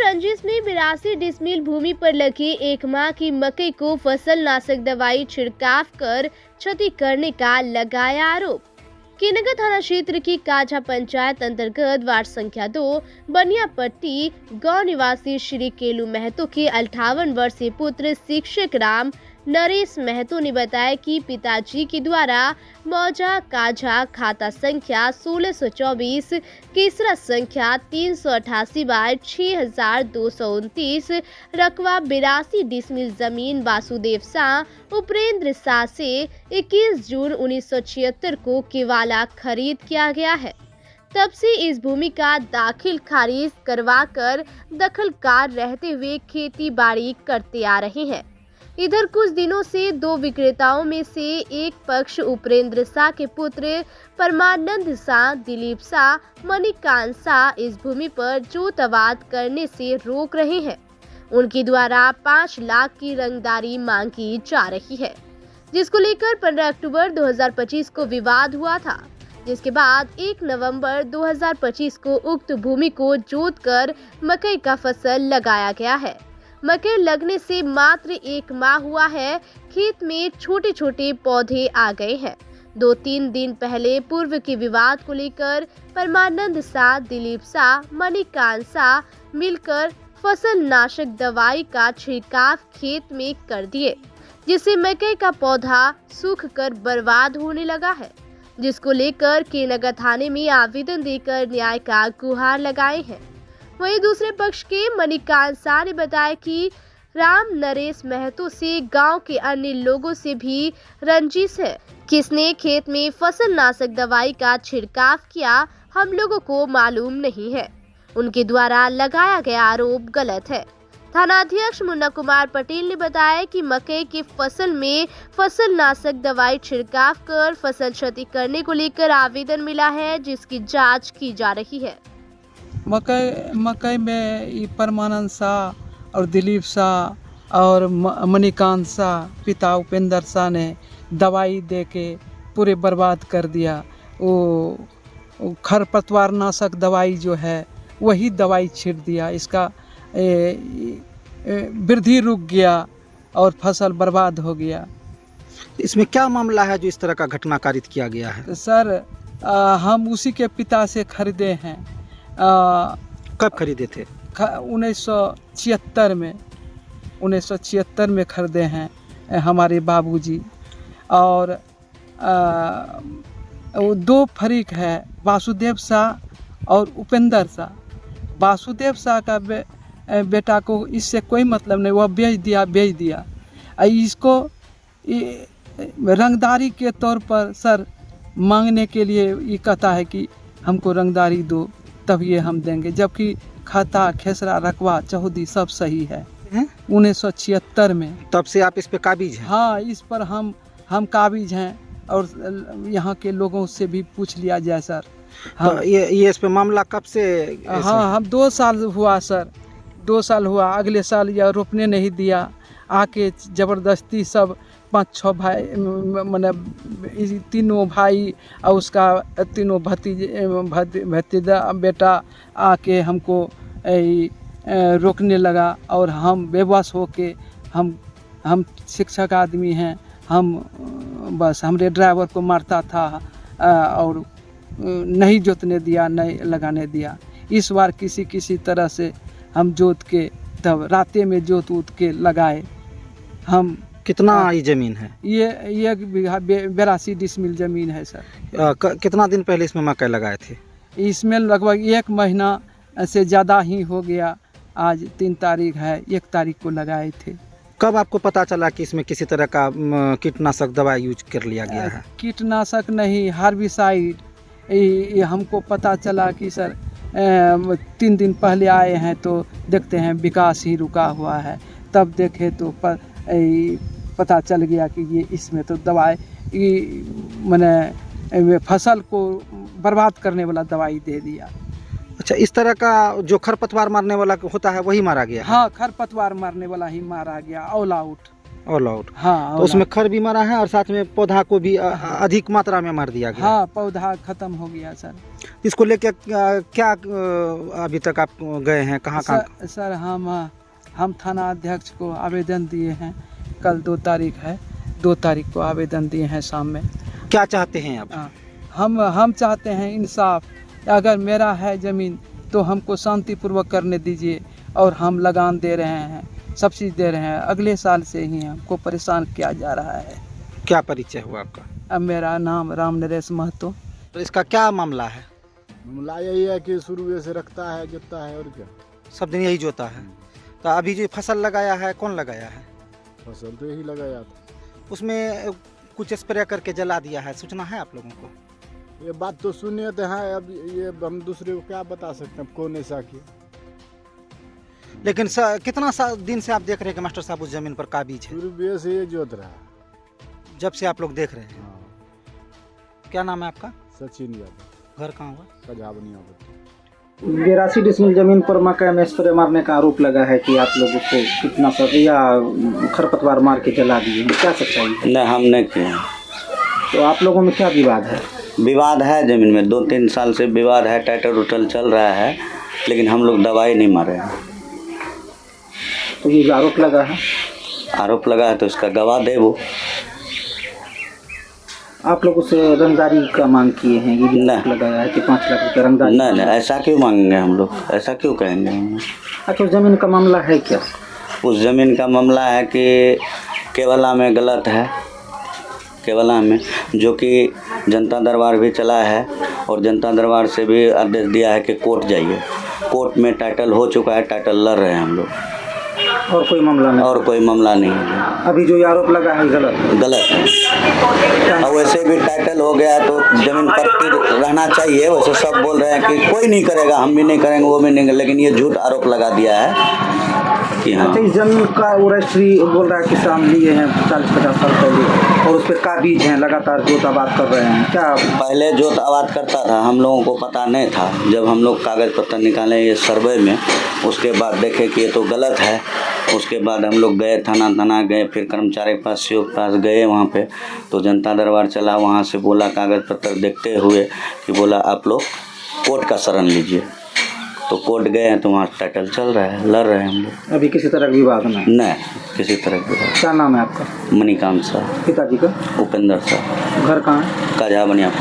रंजिश में 82 डिसमिल भूमि पर लगी एक माह की मकई को फसल नाशक दवाई छिड़काव कर क्षति करने का लगाया आरोप। के नगर थाना क्षेत्र की काझा पंचायत अंतर्गत वार्ड संख्या 2 बनियापट्टी गांव निवासी श्री केलू महतो के 58 वर्षीय पुत्र शिक्षक राम नरेश महतो ने बताया कि पिताजी के द्वारा मौजा काझा खाता संख्या 1624 केसरा संख्या 388/6229 रकबा 82 डिसमिल जमीन वासुदेव शाह उपेंद्र शाह से 21 जून 1976 को केवाला खरीद किया गया है। तब से इस भूमि का दाखिल खारिज करवाकर दखलकार रहते हुए खेती बाड़ी करते आ रहे हैं। इधर कुछ दिनों से दो विक्रेताओं में से एक पक्ष उपेंद्र शाह के पुत्र परमानंद शाह, दिलीप शाह, मणिकांत शाह इस भूमि पर जोतवाद करने से रोक रहे हैं। उनके द्वारा 5 लाख की रंगदारी मांगी जा रही है, जिसको लेकर 15 अक्टूबर 2025 को विवाद हुआ था, जिसके बाद 1 नवंबर 2025 को उक्त भूमि को जोतकर मकई का फसल लगाया गया है। मकई लगने से मात्र 1 माह हुआ है, खेत में छोटे छोटे पौधे आ गए हैं। 2-3 दिन पहले पूर्व के विवाद को लेकर परमानंद शाह, दिलीप शाह, मणिकांत शाह मिलकर फसल नाशक दवाई का छिड़काव खेत में कर दिए, जिससे मकई का पौधा सूख कर बर्बाद होने लगा है, जिसको लेकर के नगर थाने में आवेदन देकर न्याय का गुहार लगाए हैं। वहीं दूसरे पक्ष के मणिकांत शाह ने बताया कि राम नरेश महतो से गांव के अन्य लोगों से भी रंजिश है। किसने खेत में फसल नाशक दवाई का छिड़काव किया, हम लोगों को मालूम नहीं है। उनके द्वारा लगाया गया आरोप गलत है। थानाध्यक्ष मुन्ना कुमार पटेल ने बताया कि मकई की फसल में फसल नाशक दवाई छिड़काव कर फसल क्षति करने को लेकर आवेदन मिला है, जिसकी जाँच की जा रही है। मकई में परमानंद शाह और दिलीप शाह और मणिकांत शाह पिता उपेंद्र शाह ने दवाई दे के पूरे बर्बाद कर दिया। वो खरपतवार नाशक दवाई जो है वही दवाई छिड़ दिया, इसका वृद्धि रुक गया और फसल बर्बाद हो गया। इसमें क्या मामला है जो इस तरह का घटना कारित किया गया है? सर हम उसी के पिता से खरीदे हैं। कब खरीदे थे? 1976 में खरीदे हैं हमारे बाबूजी। और वो 2 फरीक है, वासुदेव शाह और उपेंद्र शाह। वासुदेव शाह का बेटा को इससे कोई मतलब नहीं, वह बेच दिया। इसको रंगदारी के तौर पर सर मांगने के लिए ये कहता है कि हमको रंगदारी दो, तब ये हम देंगे, जबकि खाता खेसरा रकबा चौहदी सब सही है 1976 में। तब से आप इस पे काबिज हैं? हाँ, इस पर हम काबिज हैं और यहाँ के लोगों से भी पूछ लिया जाए सर। तो ये इस पे मामला कब से? हाँ, हम 2 साल हुआ सर, 2 साल हुआ। अगले साल यह रोपने नहीं दिया, आके ज़बरदस्ती सब 5-6 भाई, मतलब तीनों भाई और उसका तीनों भतीजा बेटा आके हमको रोकने लगा। और हम बेबस होके हम शिक्षक आदमी हैं, हम बस हमारे ड्राइवर को मारता था और नहीं जोतने दिया, नहीं लगाने दिया। इस बार किसी तरह से हम जोत के तब राते में जोत के लगाए। हम कितना ये जमीन है? ये 82 डिसमिल जमीन है सर। कितना दिन पहले इसमें मकई लगाए थे? इसमें लगभग 1 महीना से ज़्यादा ही हो गया। आज 3 तारीख है, 1 तारीख को लगाए थे। कब आपको पता चला कि इसमें किसी तरह का कीटनाशक दवाई यूज कर लिया गया है? कीटनाशक नहीं, हार्बिसाइड। ये हमको पता चला कि सर 3 दिन पहले आए हैं तो देखते हैं विकास ही रुका हुआ है। तब देखे तो पता चल गया कि ये इसमें तो दवाई मैंने फसल को बर्बाद करने वाला दवाई दे दिया। अच्छा, इस तरह का जो खरपतवार मारने वाला होता है वही मारा गया? हाँ, खरपतवार मारने वाला ही मारा गया, ऑल आउट। हाँ, तो उसमें खर भी मारा है और साथ में पौधा को भी अधिक मात्रा में मार दिया गया। हाँ, पौधा खत्म हो गया सर। इसको लेके क्या अभी तक आप गए हैं, कहाँ कहाँ? सर हम थाना अध्यक्ष को आवेदन दिए हैं। कल 2 तारीख है, 2 तारीख को आवेदन दिए हैं शाम में। क्या चाहते हैं आप? हम चाहते हैं इंसाफ। अगर मेरा है ज़मीन तो हमको शांतिपूर्वक करने दीजिए, और हम लगान दे रहे हैं, सब चीज़ दे रहे हैं। अगले साल से ही हमको परेशान किया जा रहा है। क्या परिचय हुआ आपका? अब मेरा नाम राम नरेश महतो। तो इसका क्या मामला है? मामला यही है कि शुरू से रखता है, जोतता है, और क्या। सब दिन यही जोता है। तो अभी जो फसल लगाया है, कौन लगाया है? फसल तो यही लगाया था। उसमें कुछ स्प्रे करके जला दिया है, सूचना है आप लोगों को? ये बात तो सुनिए तो है, अब ये हम दूसरे को क्या बता सकते हैं कौन ऐसा किया। लेकिन कितना दिन से आप देख रहे हैं कि मास्टर साहब उस जमीन पर काबिज है? शुरू से ये जोत रहा है। जब से आप लोग देख रहे हैं। हाँ, क्या नाम है आपका? सचिन यादव, घर कहाँ हुआ? सजावनिया। 82 डिसमिल जमीन पर मकई में स्प्रे मारने का आरोप लगा है कि आप लोग उसको कीटनाशक या खरपतवार मार के जला दिए हैं, क्या सच्चाई है? नहीं, हम नहीं किए। तो आप लोगों में क्या विवाद है? विवाद है ज़मीन में, 2-3 साल से विवाद है, टाइटल उटल चल रहा है, लेकिन हम लोग दवाई नहीं मारे हैं। तो ये जो आरोप लगा है, आरोप लगा है तो इसका गवाह दे वो। आप लोग उससे रंगदारी का मांग किए हैं? ये भी नहीं। लगाया है कि 5 लाख रुपये रंगदारी। नहीं, ऐसा क्यों मांगेंगे हम लोग, ऐसा क्यों कहेंगे हम? अच्छा, उस जमीन का मामला है क्या? उस ज़मीन का मामला है कि केवला में गलत है, केवला में, जो कि जनता दरबार भी चला है और जनता दरबार से भी आदेश दिया है कि कोर्ट जाइए। कोर्ट में टाइटल हो चुका है, टाइटल लड़ रहे हैं हम लोग। और कोई मामला नहीं? और कोई मामला नहीं है। अभी जो ये आरोप लगा है गलत है। और वैसे भी टाइटल हो गया तो जमीन पट्टी रहना चाहिए। वैसे सब बोल रहे हैं कि कोई नहीं करेगा, हम भी नहीं करेंगे, वो भी नहीं करेंगे, लेकिन ये झूठ आरोप लगा दिया है कि हाँ। अच्छा, इस जमीन का वो रजिस्ट्री बोल रहा है किसान लिए हैं 40-50 साल पहले, और उस पर काबिज हैं, लगातार जोत आबाद कर रहे हैं। क्या पहले जोत आबाद करता था, हम लोगों को पता नहीं था। जब हम लोग कागज़ पत्तर निकाले ये सर्वे में, उसके बाद देखे कि ये तो गलत है। उसके बाद हम लोग गए थाना गए, फिर कर्मचारी के पास, सीओ के पास गए। वहाँ पे तो जनता दरबार चला, वहाँ से बोला कागज़ पत्तर देखते हुए कि बोला आप लोग कोर्ट का शरण लीजिए। तो कोर्ट गए हैं तो वहाँ टाइटल चल रहा है, लड़ रहे हैं हम लोग। अभी किसी तरह का विवाद नहीं, किसी तरह का विवाद। क्या नाम है आपका? मणिकांत साहब। पिताजी का? उपेंद्र साहब। घर कहाँ है? काजा बनिया।